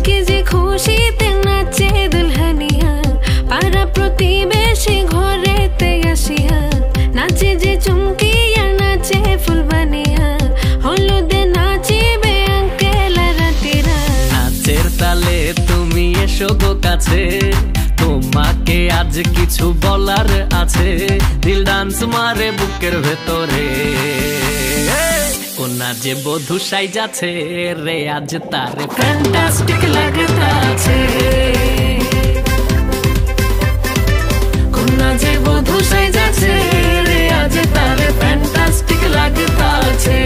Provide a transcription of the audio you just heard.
আজকে যে খুশিতে নাচে দুলহানিয়া, পাড়া প্রতিবেশী ঘরেতে আসিয়া নাচে যে চুমকিয়া নাচে ফুলবানিয়া, হলুদে নাচিবে আঙ্কেল আর আন্টিরা। নাচের তালে তুমি এসো গো কাছে, তোমাকে আজ কিছু বলার আছে। দিল ডান্স মারে বুকের ভেতরে, কোনা যে বধূ সাইজাছে রে আজ তারে ফ্যান্টাস্টিক লাগতাছে। কোনা যে বধূ সাইজাছে রে আজ তারে ফ্যান্টাস্টিক লাগতাছে।